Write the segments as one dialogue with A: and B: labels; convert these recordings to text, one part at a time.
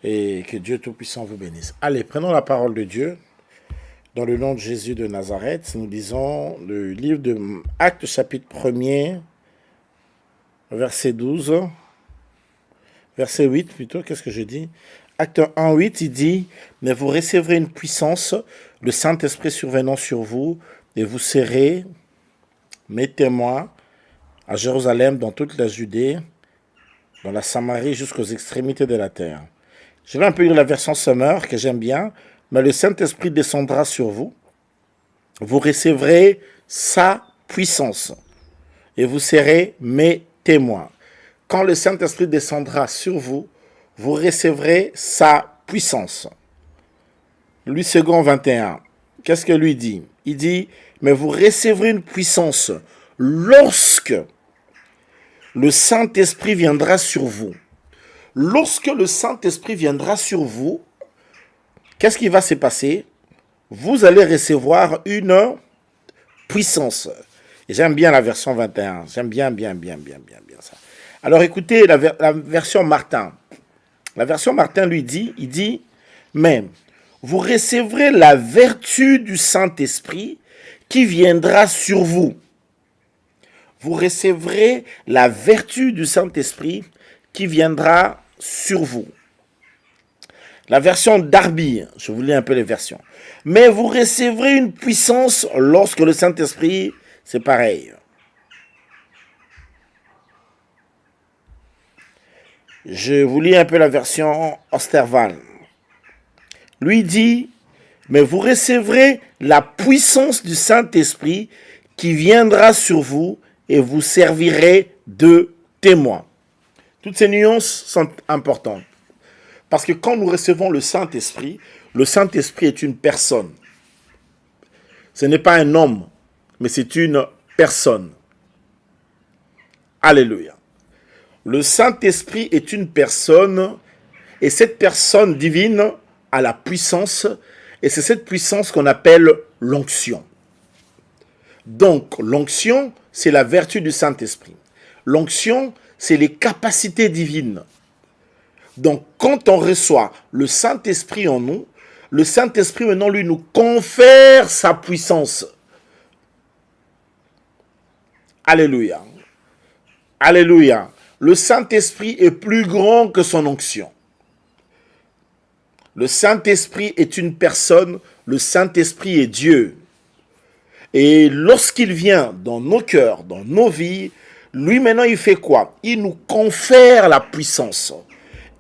A: et que Dieu Tout-Puissant vous bénisse. Allez, prenons la parole de Dieu. Dans le nom de Jésus de Nazareth, nous lisons le livre de Actes chapitre 1er, verset 12, verset 8 plutôt, qu'est-ce que je dis? Acte 1, 8, il dit « Mais vous recevrez une puissance, le Saint-Esprit survenant sur vous, et vous serez mes témoins à Jérusalem, dans toute la Judée, dans la Samarie, jusqu'aux extrémités de la terre. » Je vais un peu lire la version Summer, que j'aime bien. « Mais le Saint-Esprit descendra sur vous, vous recevrez sa puissance, et vous serez mes témoins. » Quand le Saint-Esprit descendra sur vous, vous recevrez sa puissance. Louis II 21, qu'est-ce que lui dit? Il dit, mais vous recevrez une puissance lorsque le Saint-Esprit viendra sur vous. Lorsque le Saint-Esprit viendra sur vous, qu'est-ce qui va se passer? Vous allez recevoir une puissance. Et j'aime bien la version 21. J'aime bien ça. Alors écoutez la version Martin. La version Martin lui dit, il dit, mais vous recevrez la vertu du Saint-Esprit qui viendra sur vous. Vous recevrez la vertu du Saint-Esprit qui viendra sur vous. La version Darby, je vous lis un peu les versions. Mais vous recevrez une puissance lorsque le Saint-Esprit, c'est pareil. Je vous lis un peu la version Osterval. Lui dit, mais vous recevrez la puissance du Saint-Esprit qui viendra sur vous et vous servirez de témoins. Toutes ces nuances sont importantes. Parce que quand nous recevons le Saint-Esprit est une personne. Ce n'est pas un homme, mais c'est une personne. Alléluia. Le Saint-Esprit est une personne, et cette personne divine a la puissance, et c'est cette puissance qu'on appelle l'onction. Donc, l'onction, c'est la vertu du Saint-Esprit. L'onction, c'est les capacités divines. Donc, quand on reçoit le Saint-Esprit en nous, le Saint-Esprit maintenant, lui, nous confère sa puissance. Alléluia. Alléluia. Le Saint-Esprit est plus grand que son onction. Le Saint-Esprit est une personne, le Saint-Esprit est Dieu. Et lorsqu'il vient dans nos cœurs, dans nos vies, lui maintenant il fait quoi? Il nous confère la puissance.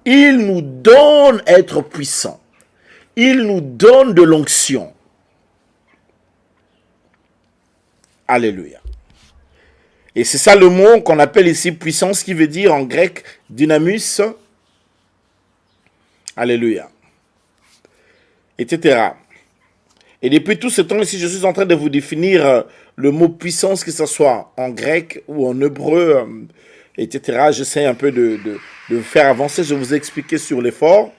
A: Il nous donne être puissant. Il nous donne de l'onction. Alléluia. Et c'est ça le mot qu'on appelle ici puissance, qui veut dire en grec dynamus. Alléluia. Etc. Et depuis tout ce temps ici, je suis en train de vous définir le mot puissance, que ce soit en grec ou en hébreu, etc. J'essaie un peu de faire avancer. Je vous ai expliqué sur l'effort.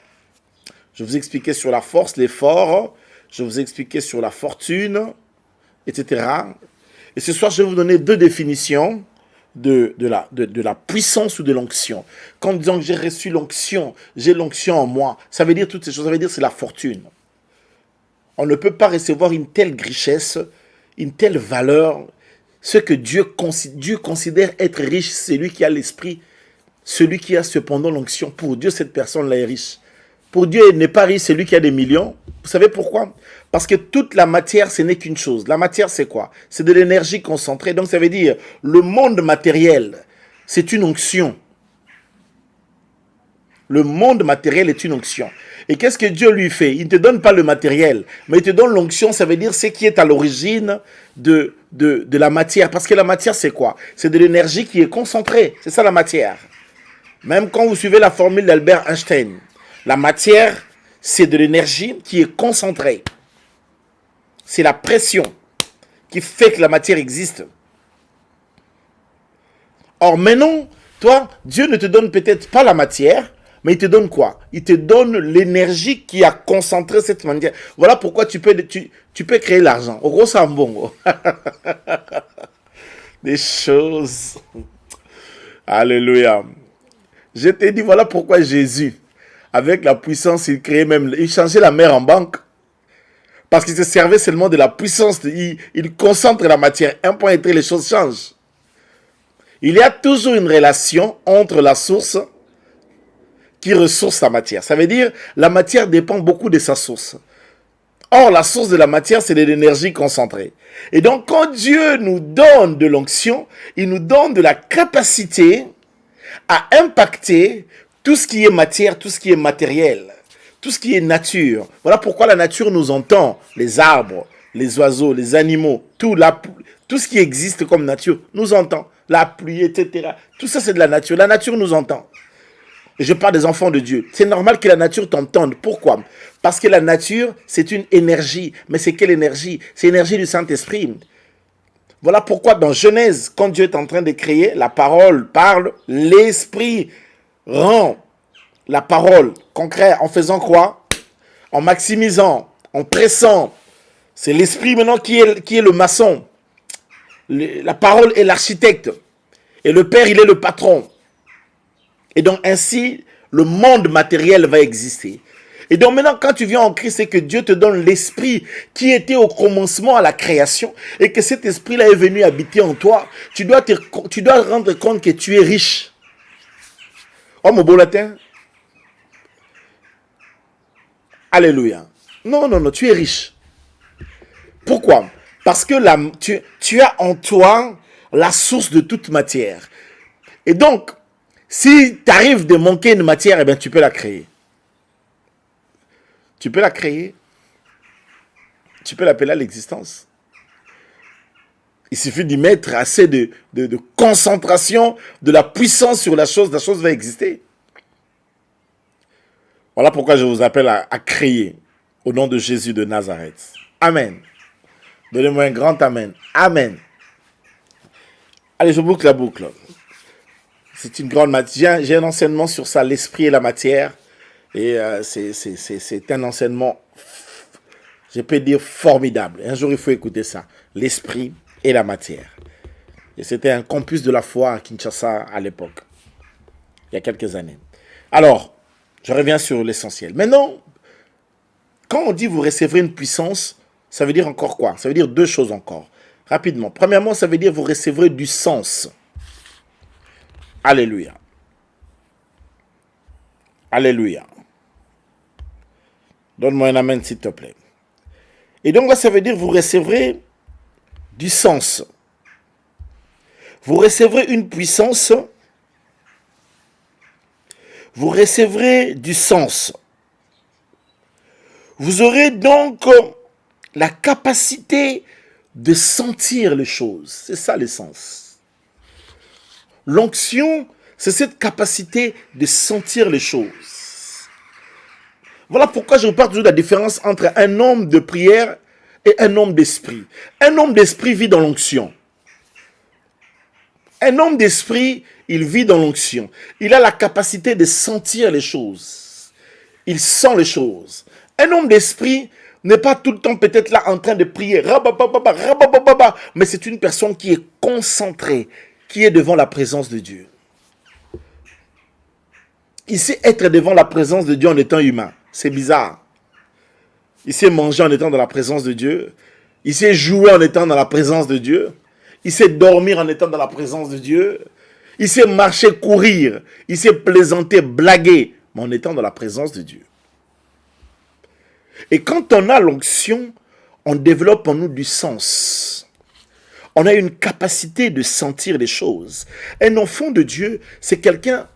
A: Je vous ai expliqué sur la force, l'effort. Je vous ai expliqué sur la fortune, etc. Et ce soir, je vais vous donner deux définitions de la puissance ou de l'onction. Quand disons que j'ai reçu l'onction, j'ai l'onction en moi, ça veut dire toutes ces choses, ça veut dire c'est la fortune. On ne peut pas recevoir une telle richesse, une telle valeur. Ce que Dieu considère être riche, c'est lui qui a l'esprit, celui qui a cependant l'onction. Pour Dieu, cette personne-là est riche. Pour Dieu, il n'est pas riche, c'est lui qui a des millions. Vous savez pourquoi? Parce que toute la matière, ce n'est qu'une chose. La matière, c'est quoi? C'est de l'énergie concentrée. Donc, ça veut dire, le monde matériel, c'est une onction. Le monde matériel est une onction. Et qu'est-ce que Dieu lui fait? Il ne te donne pas le matériel, mais il te donne l'onction, ça veut dire ce qui est à l'origine de la matière. Parce que la matière, c'est quoi? C'est de l'énergie qui est concentrée. C'est ça la matière. Même quand vous suivez la formule d'Albert Einstein, la matière, c'est de l'énergie qui est concentrée. C'est la pression qui fait que la matière existe. Or maintenant, toi, Dieu ne te donne peut-être pas la matière, mais il te donne quoi? Il te donne l'énergie qui a concentré cette matière. Voilà pourquoi tu peux créer l'argent. Au gros, c'est un bon. Des choses. Alléluia. Je t'ai dit, voilà pourquoi Jésus avec la puissance, il créait même, il changeait la mer en banque. Parce qu'il se servait seulement de la puissance. Il concentre la matière. Un point et les choses changent. Il y a toujours une relation entre la source qui ressource la matière. Ça veut dire la matière dépend beaucoup de sa source. Or, la source de la matière, c'est de l'énergie concentrée. Et donc, quand Dieu nous donne de l'onction, il nous donne de la capacité à impacter tout ce qui est matière, tout ce qui est matériel, tout ce qui est nature. Voilà pourquoi la nature nous entend. Les arbres, les oiseaux, les animaux, tout ce qui existe comme nature nous entend. La pluie, etc. Tout ça, c'est de la nature. La nature nous entend. Et je parle des enfants de Dieu. C'est normal que la nature t'entende. Pourquoi? Parce que la nature, c'est une énergie. Mais c'est quelle énergie? C'est l'énergie du Saint-Esprit. Voilà pourquoi dans Genèse, quand Dieu est en train de créer, la parole parle, l'Esprit rend la parole concrète en faisant quoi? En maximisant, en pressant. C'est l'Esprit maintenant qui est le maçon. La parole est l'architecte. Et le Père, il est le patron. Et donc ainsi, le monde matériel va exister. Et donc maintenant, quand tu viens en Christ, c'est que Dieu te donne l'esprit qui était au commencement à la création et que cet esprit-là est venu habiter en toi. Tu dois rendre compte que tu es riche. Oh mon beau latin. Alléluia. Non, tu es riche. Pourquoi? Parce que tu as en toi la source de toute matière. Et donc, si tu arrives de manquer une matière, eh bien, tu peux la créer. Tu peux la créer. Tu peux l'appeler à l'existence. Il suffit d'y mettre assez de concentration, de la puissance sur la chose va exister. Voilà pourquoi je vous appelle à créer au nom de Jésus de Nazareth. Amen. Donnez-moi un grand amen. Amen. Allez, je boucle la boucle. C'est une grande matière. J'ai un enseignement sur ça, l'esprit et la matière. Et c'est un enseignement, je peux dire, formidable. Un jour, il faut écouter ça. L'esprit et la matière. Et c'était un campus de la foi à Kinshasa à l'époque. Il y a quelques années. Alors, je reviens sur l'essentiel. Maintenant, quand on dit vous recevrez une puissance, ça veut dire encore quoi? Ça veut dire deux choses encore. Rapidement. Premièrement, ça veut dire vous recevrez du sens. Alléluia. Alléluia. Donne-moi un amen, s'il te plaît. Et donc là, ça veut dire vous recevrez du sens. Vous recevrez une puissance. Vous recevrez du sens. Vous aurez donc la capacité de sentir les choses. C'est ça l'essence. L'onction, c'est cette capacité de sentir les choses. Voilà pourquoi je vous parle toujours de la différence entre un homme de prière et un homme d'esprit. Un homme d'esprit vit dans l'onction. Un homme d'esprit, il vit dans l'onction. Il a la capacité de sentir les choses. Il sent les choses. Un homme d'esprit n'est pas tout le temps peut-être là en train de prier. Mais c'est une personne qui est concentrée, qui est devant la présence de Dieu. Il sait être devant la présence de Dieu en étant humain. C'est bizarre. Il sait manger en étant dans la présence de Dieu. Il sait jouer en étant dans la présence de Dieu. Il sait dormir en étant dans la présence de Dieu. Il sait marcher, courir. Il sait plaisanter, blaguer, mais en étant dans la présence de Dieu. Et quand on a l'onction, on développe en nous du sens. On a une capacité de sentir les choses. Un enfant de Dieu, c'est quelqu'un...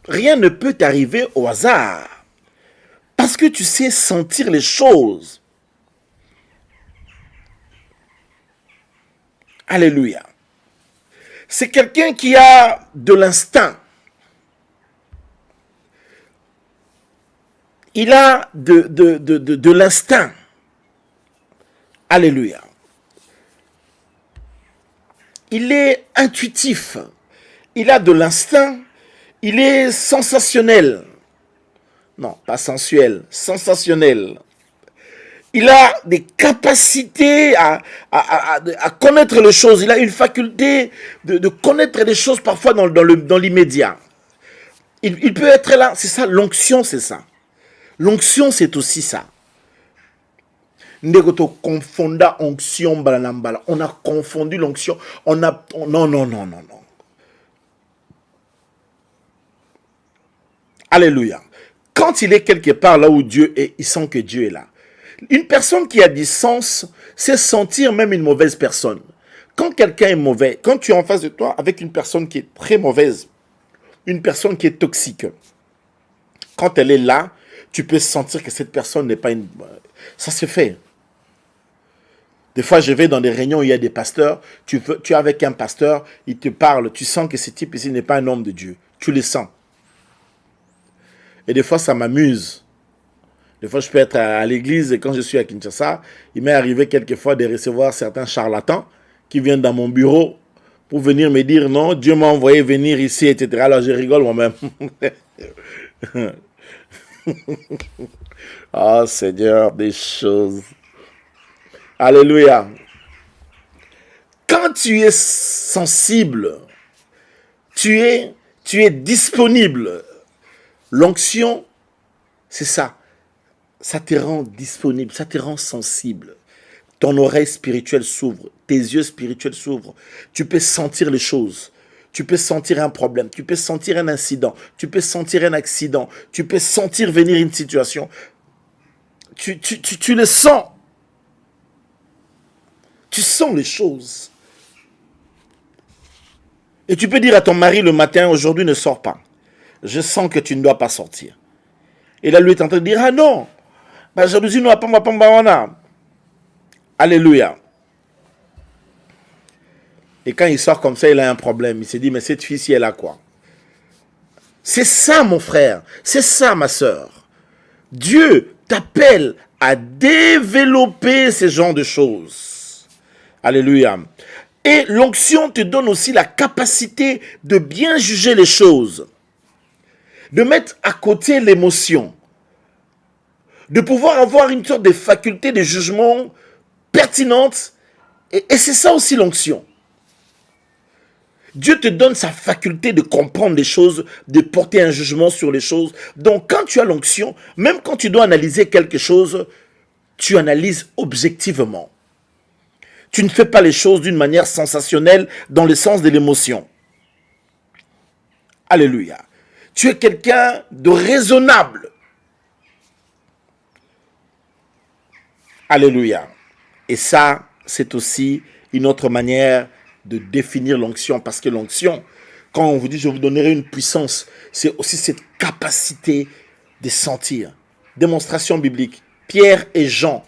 A: Rien ne peut t'arriver au hasard. Parce que tu sais sentir les choses. Alléluia. C'est quelqu'un qui a de l'instinct. Il a de l'instinct. Alléluia. Il est intuitif. Il a de l'instinct. Il est sensationnel. Non, pas sensuel, sensationnel. Il a des capacités à connaître les choses. Il a une faculté de connaître les choses parfois dans l'immédiat. Il peut être là, c'est ça, l'onction c'est ça. L'onction c'est aussi ça. Ndeko to confonda onction balanambala. On a confondu l'onction. Non, non, non, non, non. Alléluia. Quand il est quelque part là où Dieu est, il sent que Dieu est là. Une personne qui a du sens, c'est sentir même une mauvaise personne. Quand quelqu'un est mauvais, quand tu es en face de toi avec une personne qui est très mauvaise, une personne qui est toxique, quand elle est là, tu peux sentir que cette personne n'est pas une... Ça se fait. Des fois, je vais dans des réunions où il y a des pasteurs, tu es avec un pasteur, il te parle, tu sens que ce type ici n'est pas un homme de Dieu. Tu le sens. Et des fois, ça m'amuse. Des fois, je peux être à l'église et quand je suis à Kinshasa, il m'est arrivé quelquefois de recevoir certains charlatans qui viennent dans mon bureau pour venir me dire non, Dieu m'a envoyé venir ici, etc. Alors je rigole moi-même. Oh Seigneur, des choses. Alléluia. Quand tu es sensible, tu es disponible. L'onction, c'est ça. Ça te rend disponible, ça te rend sensible. Ton oreille spirituelle s'ouvre, tes yeux spirituels s'ouvrent. Tu peux sentir les choses. Tu peux sentir un problème, tu peux sentir un incident, tu peux sentir un accident, tu peux sentir venir une situation. Tu le sens. Tu sens les choses. Et tu peux dire à ton mari le matin, aujourd'hui ne sors pas. Je sens que tu ne dois pas sortir. Et là, lui est en train de dire, ah non, bah, jalousie, non, pas. Alléluia. Et quand il sort comme ça, il a un problème. Il se dit, mais cette fille-ci, elle a quoi? C'est ça, mon frère. C'est ça, ma sœur. Dieu t'appelle à développer ce genre de choses. Alléluia. Et l'onction te donne aussi la capacité de bien juger les choses. De mettre à côté l'émotion. De pouvoir avoir une sorte de faculté de jugement pertinente. Et c'est ça aussi l'onction. Dieu te donne sa faculté de comprendre les choses, de porter un jugement sur les choses. Donc quand tu as l'onction, même quand tu dois analyser quelque chose, tu analyses objectivement. Tu ne fais pas les choses d'une manière sensationnelle dans le sens de l'émotion. Alléluia. Tu es quelqu'un de raisonnable. Alléluia. Et ça, c'est aussi une autre manière de définir l'onction. Parce que l'onction, quand on vous dit je vous donnerai une puissance, c'est aussi cette capacité de sentir. Démonstration biblique. Pierre et Jean,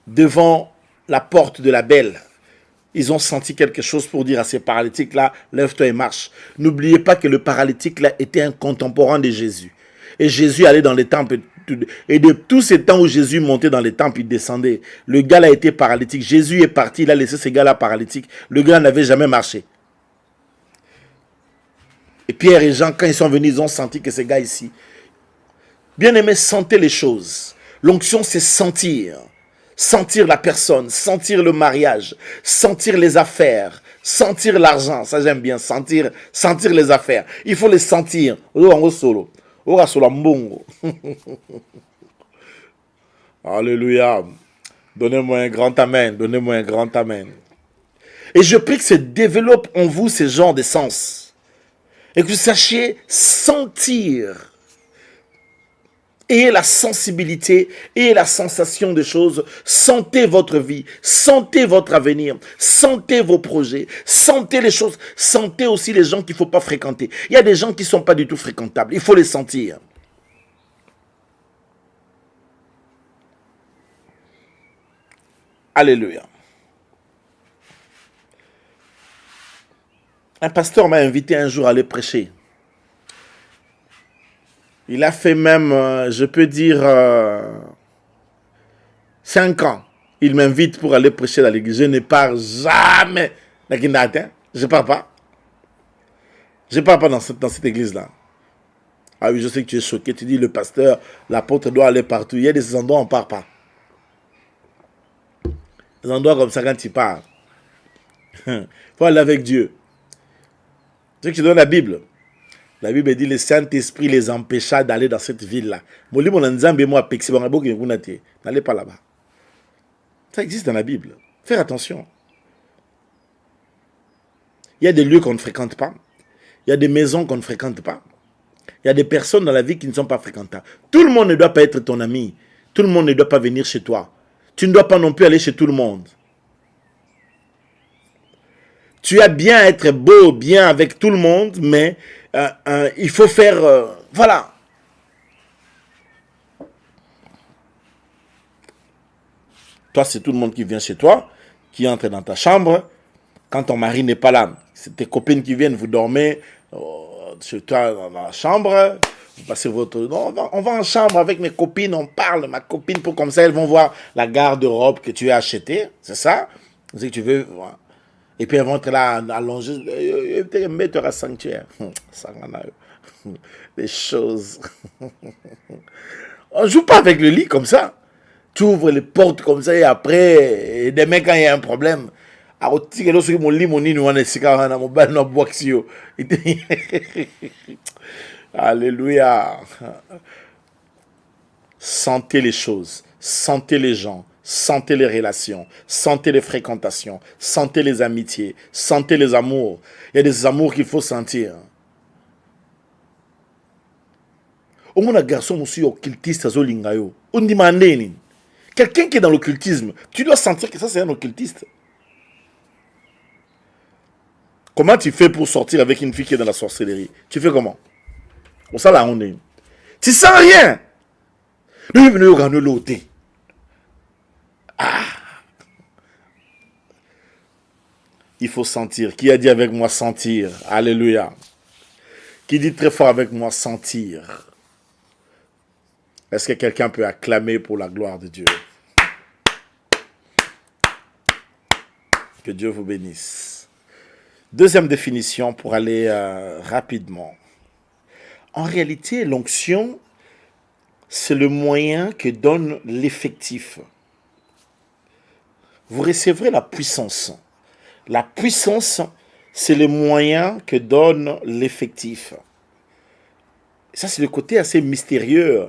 A: devant la porte de la Belle, ils ont senti quelque chose pour dire à ces paralytiques-là, lève-toi et marche. N'oubliez pas que le paralytique-là était un contemporain de Jésus. Et Jésus allait dans les temples. Et de tous ces temps où Jésus montait dans les temples, il descendait. Le gars là était paralytique. Jésus est parti, il a laissé ce gars-là paralytique. Le gars n'avait jamais marché. Et Pierre et Jean, quand ils sont venus, ils ont senti que ces gars ici, bien aimé, sentez les choses. L'onction, c'est sentir. Sentir la personne, sentir le mariage, sentir les affaires, sentir l'argent. Ça, j'aime bien, sentir les affaires. Il faut les sentir. Alléluia. Donnez-moi un grand amen. Donnez-moi un grand amen. Et je prie que se développe en vous ce genre de sens. Et que vous sachiez sentir. Ayez la sensibilité, ayez la sensation des choses. Sentez votre vie, sentez votre avenir, sentez vos projets, sentez les choses, sentez aussi les gens qu'il ne faut pas fréquenter. Il y a des gens qui ne sont pas du tout fréquentables, il faut les sentir. Alléluia. Un pasteur m'a invité un jour à aller prêcher. Il a fait même, je peux dire, 5 ans. Il m'invite pour aller prêcher dans l'église. Je ne pars jamais. Je ne pars pas. Je ne pars pas dans cette église-là. Ah oui, je sais que tu es choqué. Tu dis, le pasteur, l'apôtre doit aller partout. Il y a des endroits où on ne part pas. Des endroits comme ça, quand tu pars, il faut aller avec Dieu. Tu sais que tu donnes la Bible. La Bible dit le Saint-Esprit les empêcha d'aller dans cette ville-là. N'allez pas là-bas. Ça existe dans la Bible. Faire attention. Il y a des lieux qu'on ne fréquente pas. Il y a des maisons qu'on ne fréquente pas. Il y a des personnes dans la vie qui ne sont pas fréquentables. Tout le monde ne doit pas être ton ami. Tout le monde ne doit pas venir chez toi. Tu ne dois pas non plus aller chez tout le monde. Tu as bien à être beau, bien avec tout le monde, mais il faut faire... voilà. Toi, c'est tout le monde qui vient chez toi, qui entre dans ta chambre. Quand ton mari n'est pas là, c'est tes copines qui viennent, vous dormez chez toi dans la chambre. Vous passez votre... Non, on va en chambre avec mes copines, on parle, ma copine, pour comme ça, elles vont voir la garde-robe que tu as achetée. C'est ça? C'est que tu veux... Voilà. Et puis elles vont être là, allongées, mettre à sanctuaire. Ça des choses. On ne joue pas avec le lit comme ça. Tu ouvres les portes comme ça et après, demain quand il y a un problème, alléluia. Sentez les choses, sentez les gens, sentez les relations, sentez les fréquentations, sentez les amitiés, sentez les amours. Il y a des amours qu'il faut sentir. Au moins, un garçon aussi occultiste, on demande quelqu'un qui est dans l'occultisme, tu dois sentir que ça c'est un occultiste. Comment tu fais pour sortir avec une fille qui est dans la sorcellerie? Tu fais comment? On sent la honte. Tu sens rien. Ah. Il faut sentir. Qui a dit avec moi sentir? Alléluia. Qui dit très fort avec moi sentir? Est-ce que quelqu'un peut acclamer pour la gloire de Dieu? Que Dieu vous bénisse. Deuxième définition pour aller rapidement. En réalité, l'onction, c'est le moyen que donne l'effectif. Vous recevrez la puissance. La puissance, c'est le moyen que donne l'effectif. Ça, c'est le côté assez mystérieux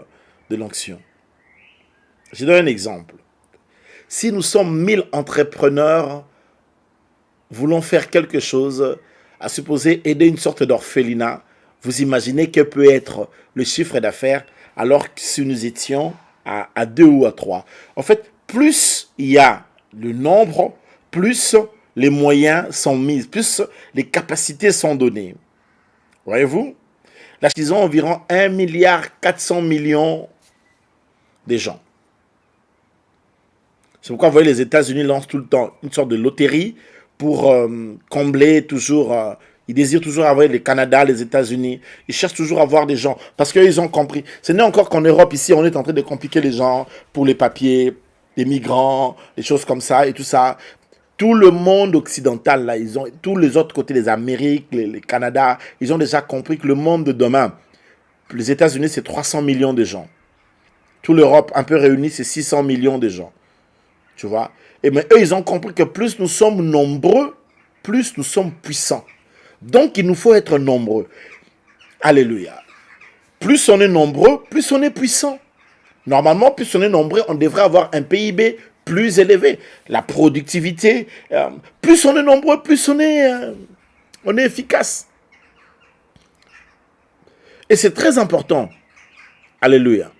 A: de l'onction. Je donne un exemple. Si nous sommes 1000 entrepreneurs voulons faire quelque chose, à supposer aider une sorte d'orphelinat, vous imaginez que peut être le chiffre d'affaires alors que si nous étions à 2 ou à 3. En fait, plus il y a le nombre, plus les moyens sont mis, plus les capacités sont données. Voyez-vous? Là, ils ont environ 1,4 milliard de gens. C'est pourquoi vous voyez les États-Unis lancent tout le temps une sorte de loterie pour combler toujours, ils désirent toujours avoir le Canada, les États-Unis, ils cherchent toujours à avoir des gens, parce qu'ils ont compris. Ce n'est encore qu'en Europe, ici, on est en train de compliquer les gens pour les papiers, les migrants, les choses comme ça et tout ça. Tout le monde occidental, là, tous les autres côtés, les Amériques, les Canada, ils ont déjà compris que le monde de demain, les États-Unis, c'est 300 millions de gens. Toute l'Europe, un peu réunie, c'est 600 millions de gens. Tu vois? Et mais eux, ils ont compris que plus nous sommes nombreux, plus nous sommes puissants. Donc, il nous faut être nombreux. Alléluia. Plus on est nombreux, plus on est puissant. Normalement, plus on est nombreux, on devrait avoir un PIB plus élevé. La productivité, plus on est nombreux, plus on est efficace. Et c'est très important. Alléluia.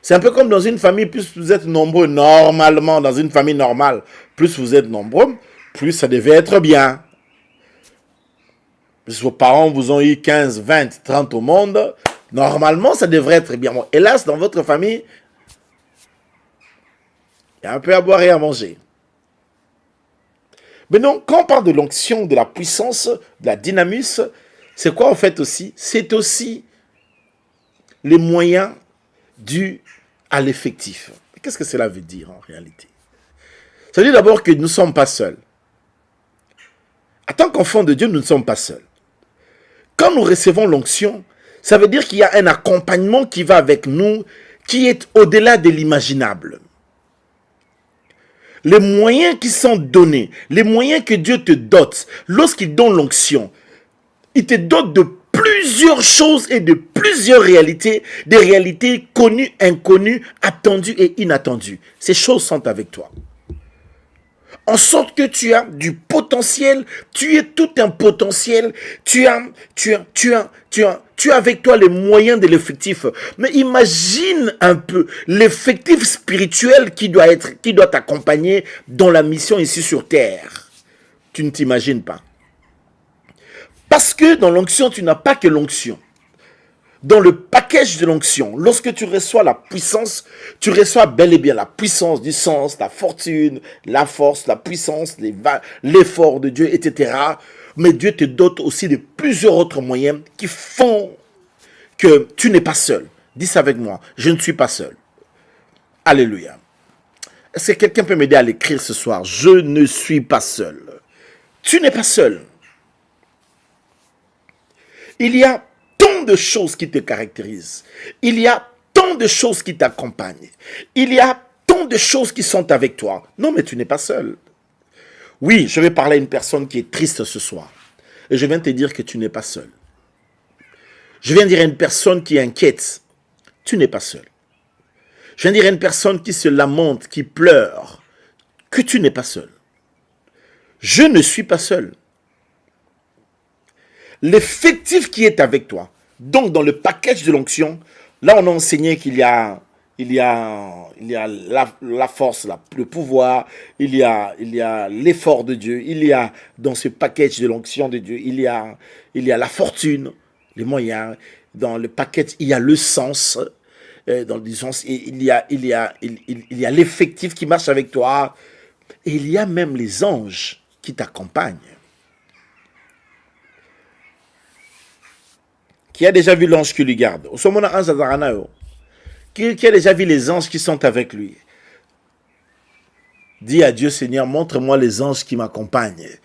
A: C'est un peu comme dans une famille, plus vous êtes nombreux, normalement, dans une famille normale, plus vous êtes nombreux, plus ça devait être bien. Plus vos parents vous ont eu 15, 20, 30 au monde, normalement, ça devrait être bien. Bon, hélas, dans votre famille, il y a un peu à boire et à manger. Mais donc, quand on parle de l'onction, de la puissance, de la dynamis, c'est quoi en fait aussi? C'est aussi les moyens dus à l'effectif. Qu'est-ce que cela veut dire en réalité? Ça veut dire d'abord que nous ne sommes pas seuls. En tant qu'enfants de Dieu, nous ne sommes pas seuls. Quand nous recevons l'onction, ça veut dire qu'il y a un accompagnement qui va avec nous, qui est au-delà de l'imaginable. Les moyens qui sont donnés, les moyens que Dieu te dote, lorsqu'il donne l'onction, il te dote de plusieurs choses et de plusieurs réalités, des réalités connues, inconnues, attendues et inattendues. Ces choses sont avec toi. En sorte que tu as du potentiel, tu es tout un potentiel, tu as avec toi les moyens de l'effectif. Mais imagine un peu l'effectif spirituel qui doit t'accompagner dans la mission ici sur terre. Tu ne t'imagines pas. Parce que dans l'onction, tu n'as pas que l'onction. Dans le package de l'onction, lorsque tu reçois la puissance, tu reçois bel et bien la puissance du sens, la fortune, la force, la puissance, l'effort de Dieu, etc. Mais Dieu te dote aussi de plusieurs autres moyens qui font que tu n'es pas seul. Dis ça avec moi, je ne suis pas seul. Alléluia. Est-ce que quelqu'un peut m'aider à l'écrire ce soir? Je ne suis pas seul. Tu n'es pas seul. Il y a tant de choses qui te caractérisent. Il y a tant de choses qui t'accompagnent. Il y a tant de choses qui sont avec toi. Non, mais tu n'es pas seul. Oui, je vais parler à une personne qui est triste ce soir. Et je viens te dire que tu n'es pas seul. Je viens dire à une personne qui est inquiète. Tu n'es pas seul. Je viens dire à une personne qui se lamente, qui pleure, que tu n'es pas seul. Je ne suis pas seul. L'effectif qui est avec toi. Donc, dans le package de l'onction, là, on a enseigné qu'il y a la force, le pouvoir, il y a l'effort de Dieu, il y a, dans ce package de l'onction de Dieu, il y a la fortune, les moyens, dans le package, il y a le sens, dans le sens, il y a l'effectif qui marche avec toi, et il y a même les anges qui t'accompagnent. Qui a déjà vu l'ange qui lui garde? Qui a déjà vu les anges qui sont avec lui? Dis à Dieu, Seigneur, montre-moi les anges qui m'accompagnent.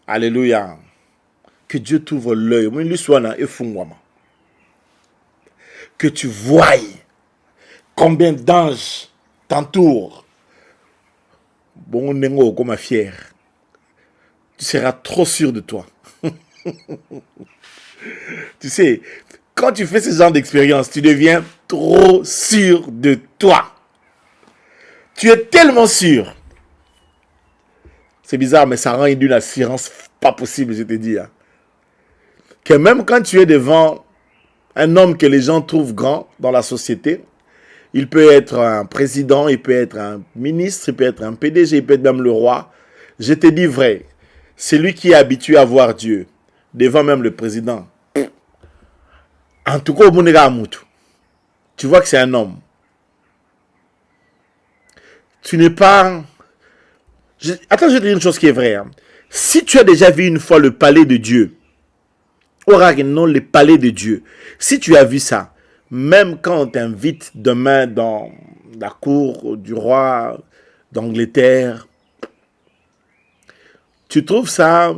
A: Alléluia. Que Dieu t'ouvre l'œil. Que tu voies combien d'anges t'entourent. Bon, on est comme fier. Tu seras trop sûr de toi. Tu sais, quand tu fais ce genre d'expérience, tu deviens trop sûr de toi. Tu es tellement sûr. C'est bizarre, mais ça rend d'une assurance pas possible, je te dis. Hein. Que même quand tu es devant un homme que les gens trouvent grand dans la société, il peut être un président, il peut être un ministre, il peut être un PDG, il peut être même le roi. Je te dis vrai. C'est lui qui est habitué à voir Dieu, devant même le président. En tout cas, tu vois que c'est un homme. Tu n'es pas... Attends, je vais te dire une chose qui est vraie. Hein. Si tu as déjà vu une fois le palais de Dieu, non, le palais de Dieu, si tu as vu ça, même quand on t'invite demain dans la cour du roi d'Angleterre, tu trouves ça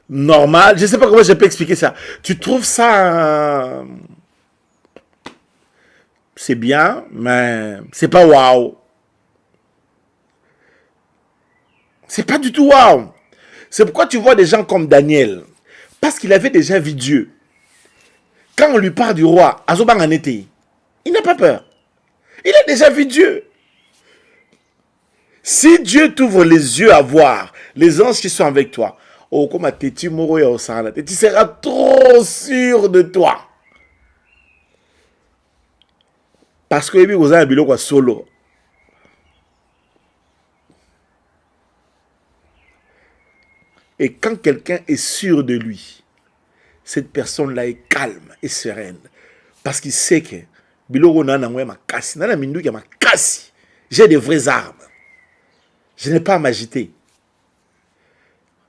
A: normal? Je ne sais pas comment je peux expliquer ça. Tu trouves ça... c'est bien, mais c'est pas waouh. C'est pas du tout waouh. C'est pourquoi tu vois des gens comme Daniel. Parce qu'il avait déjà vu Dieu. Quand on lui parle du roi, Azoban en était, il n'a pas peur. Il a déjà vu Dieu. Si Dieu t'ouvre les yeux à voir les anges qui sont avec toi, tu seras trop sûr de toi. Parce que vous avez un biloko solo. Et quand quelqu'un est sûr de lui, cette personne-là est calme et sereine. Parce qu'il sait que j'ai des vraies armes. Je n'ai pas à m'agiter.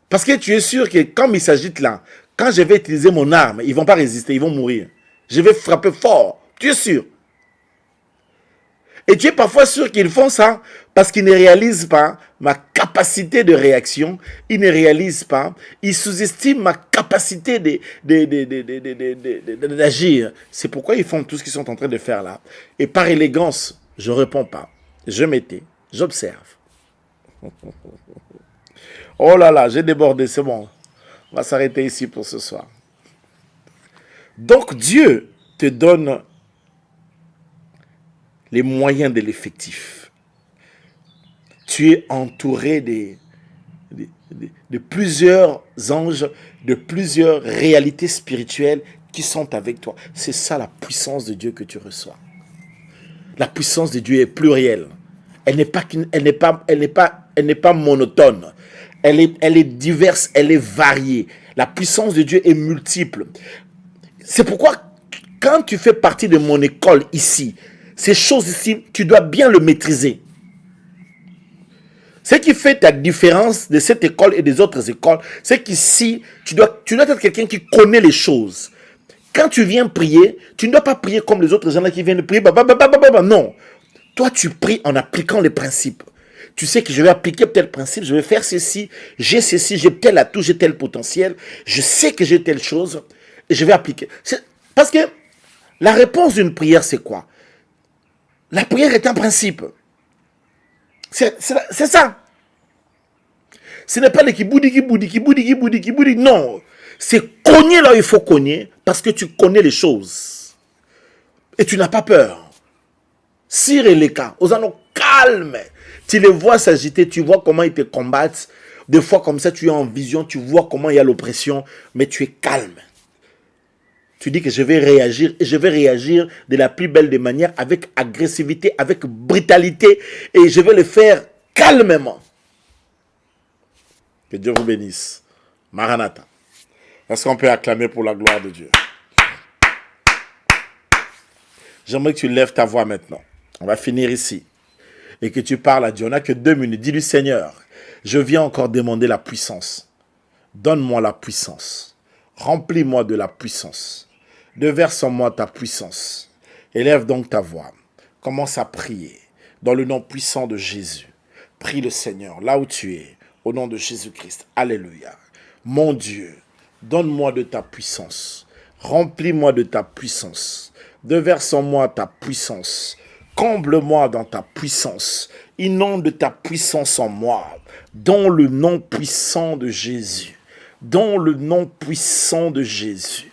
A: Parce que tu es sûr que quand ils s'agitent là, quand je vais utiliser mon arme, ils ne vont pas résister, ils vont mourir. Je vais frapper fort. Tu es sûr. Et tu es parfois sûr qu'ils font ça parce qu'ils ne réalisent pas ma capacité de réaction. Ils ne réalisent pas. Ils sous-estiment ma capacité d'agir. C'est pourquoi ils font tout ce qu'ils sont en train de faire là. Et par élégance, je ne réponds pas. Je m'étais. J'observe. Oh là là, j'ai débordé, c'est bon. On va s'arrêter ici pour ce soir. Donc Dieu te donne les moyens de l'effectif. Tu es entouré de plusieurs anges, de plusieurs réalités spirituelles qui sont avec toi. C'est ça la puissance de Dieu que tu reçois. La puissance de Dieu est plurielle. Elle n'est pas monotone. Elle est diverse, elle est variée. La puissance de Dieu est multiple. C'est pourquoi, quand tu fais partie de mon école ici, ces choses ici, tu dois bien le maîtriser. Ce qui fait la différence de cette école et des autres écoles, c'est qu'ici, tu dois être quelqu'un qui connaît les choses. Quand tu viens prier, tu ne dois pas prier comme les autres gens là qui viennent prier. Non. Toi, tu pries en appliquant les principes. Tu sais que je vais appliquer tel principe, je vais faire ceci, j'ai tel atout, j'ai tel potentiel, je sais que j'ai telle chose, et je vais appliquer. Parce que la réponse d'une prière, c'est quoi? La prière est un principe. C'est ça. Ce n'est pas les kiboudi. Non. C'est cogner là où il faut cogner parce que tu connais les choses. Et tu n'as pas peur. Sire et les cas, aux anneaux calmes. Tu les vois s'agiter, tu vois comment ils te combattent. Des fois comme ça, tu es en vision, tu vois comment il y a l'oppression, mais tu es calme. Tu dis que je vais réagir, et je vais réagir de la plus belle des manières, avec agressivité, avec brutalité, et je vais le faire calmement. Que Dieu vous bénisse. Maranatha. Est-ce qu'on peut acclamer pour la gloire de Dieu? J'aimerais que tu lèves ta voix maintenant. On va finir ici. Et que tu parles à Dieu. On n'a que 2 minutes. Dis-lui, Seigneur, je viens encore demander la puissance. Donne-moi la puissance. Remplis-moi de la puissance. Déverse en moi ta puissance. Élève donc ta voix. Commence à prier. Dans le nom puissant de Jésus. Prie le Seigneur là où tu es. Au nom de Jésus-Christ. Alléluia. Mon Dieu, donne-moi de ta puissance. Remplis-moi de ta puissance. Déverse en moi ta puissance. Comble-moi dans ta puissance. Inonde ta puissance en moi. Dans le nom puissant de Jésus. Dans le nom puissant de Jésus.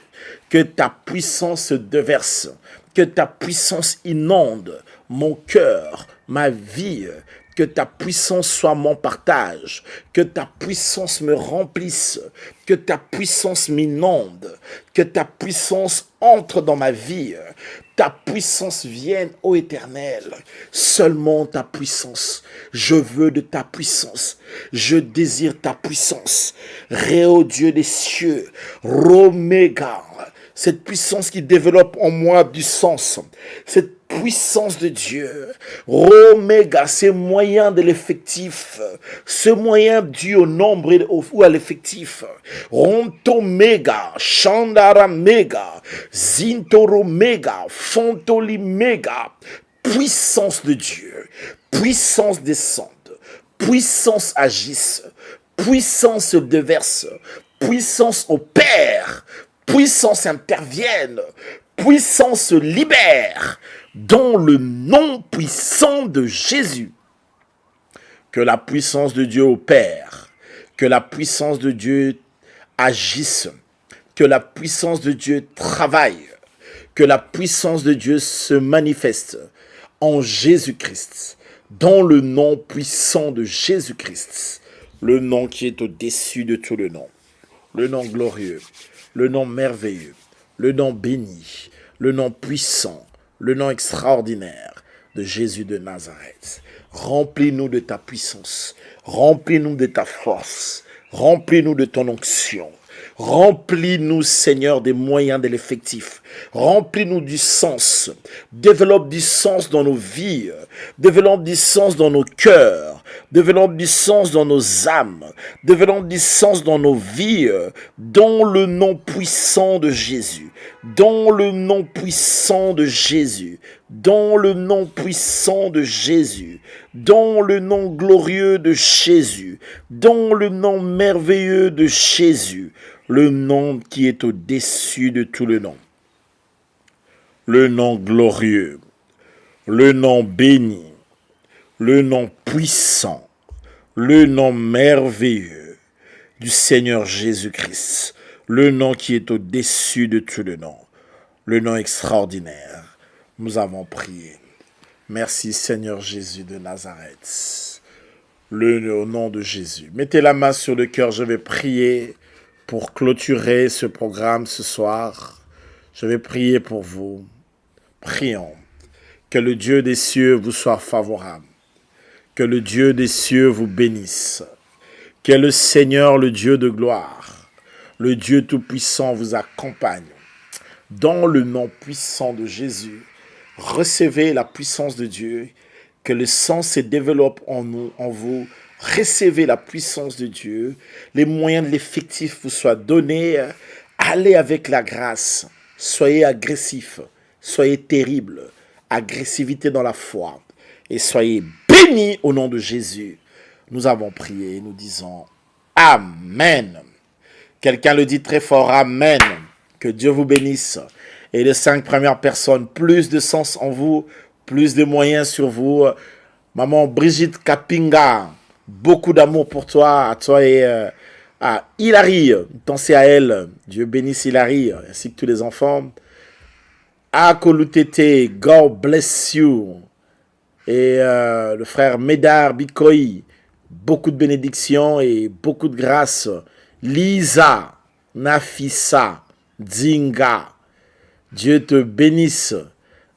A: Que ta puissance se déverse. Que ta puissance inonde mon cœur, ma vie. Que ta puissance soit mon partage. Que ta puissance me remplisse. Que ta puissance m'inonde. Que ta puissance entre dans ma vie. Ta puissance vienne, ô Éternel. Seulement ta puissance. Je veux de ta puissance. Je désire ta puissance. Ré, ô Dieu des cieux. Roméga. Cette puissance qui développe en moi du sens. Cette puissance de Dieu. Roméga, ces moyens de l'effectif. Ce moyen dû au nombre ou à l'effectif. Rontoméga, Chandaraméga, Zintoroméga, Fontoliméga. Puissance de Dieu. Puissance descende. Puissance agisse. Puissance déverse. Puissance opère. Puissance intervienne. Puissance libère. Dans le nom puissant de Jésus. Que la puissance de Dieu opère. Que la puissance de Dieu agisse. Que la puissance de Dieu travaille. Que la puissance de Dieu se manifeste en Jésus-Christ. Dans le nom puissant de Jésus-Christ. Le nom qui est au-dessus de tout le nom. Le nom glorieux. Le nom merveilleux. Le nom béni. Le nom puissant. Le nom extraordinaire de Jésus de Nazareth. Remplis-nous de ta puissance. Remplis-nous de ta force. Remplis-nous de ton onction. Remplis-nous, Seigneur, des moyens de l'effectif. Remplis-nous du sens. Développe du sens dans nos vies. Développe du sens dans nos cœurs. Développe du sens dans nos âmes. Développe du sens dans nos vies. Dans le nom puissant de Jésus. Dans le nom puissant de Jésus. Dans le nom puissant de Jésus. Dans le nom glorieux de Jésus. Dans le nom merveilleux de Jésus. Le nom qui est au-dessus de tout le nom. Le nom glorieux. Le nom béni. Le nom puissant. Le nom merveilleux. du Seigneur Jésus-Christ, le nom qui est au-dessus de tout le nom, le nom extraordinaire. Nous avons prié. Merci Seigneur Jésus de Nazareth, au nom de Jésus. Mettez la main sur le cœur, je vais prier pour clôturer ce programme ce soir. Je vais prier pour vous. Prions. Que le Dieu des cieux vous soit favorable. Que le Dieu des cieux vous bénisse. Que le Seigneur, le Dieu de gloire, le Dieu tout-puissant vous accompagne. Dans le nom puissant de Jésus, recevez la puissance de Dieu. Que le sang se développe en nous, en vous. Recevez la puissance de Dieu. Les moyens de l'effectif vous soient donnés. Allez avec la grâce. Soyez agressifs. Soyez terribles. Agressivité dans la foi. Et soyez bénis au nom de Jésus. Nous avons prié. Nous disons Amen. Quelqu'un le dit très fort. Amen. Que Dieu vous bénisse. Et les 5 premières personnes, plus de sens en vous, plus de moyens sur vous. Maman Brigitte Kapinga, beaucoup d'amour pour toi, à toi et à Hilary. Pensez à elle. Dieu bénisse Hilary, ainsi que tous les enfants. Akolutete, God bless you. Et le frère Médard Bikoy, beaucoup de bénédictions et beaucoup de grâce. Lisa, Nafissa, Zinga, Dieu te bénisse.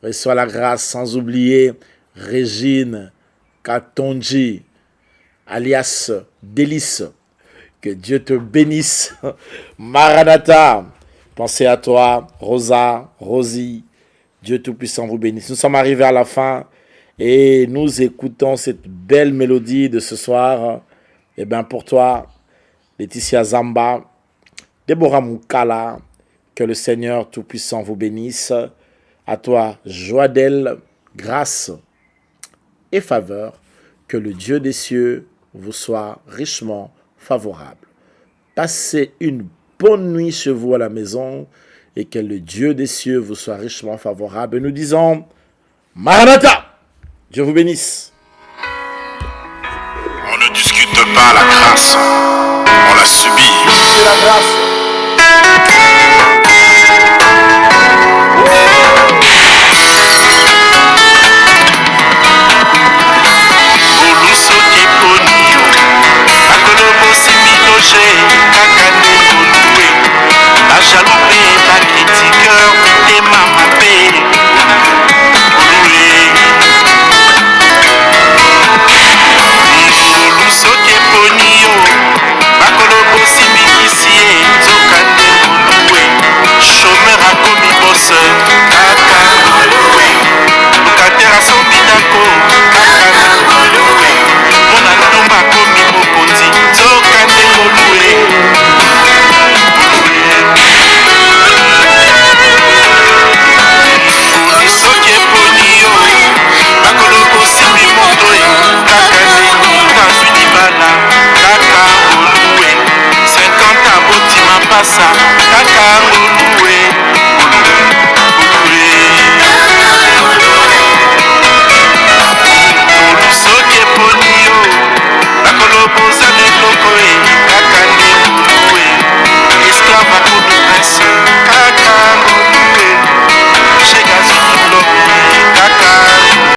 A: Reçois la grâce, sans oublier Régine Katonji, alias Délice. Que Dieu te bénisse. Maranatha, pensez à toi. Rosa, Rosie, Dieu Tout-Puissant vous bénisse. Nous sommes arrivés à la fin et nous écoutons cette belle mélodie de ce soir. Et bien pour toi, Laetitia Zamba, Déborah Moukala, que le Seigneur Tout-Puissant vous bénisse. À toi, Joadel, grâce et faveur, que le Dieu des cieux vous soit richement favorable. Passez une bonne nuit chez vous à la maison et que le Dieu des cieux vous soit richement favorable. Et nous disons, Maranatha, Dieu vous bénisse.
B: On ne discute pas la grâce, on la subit.
A: C'est la grâce.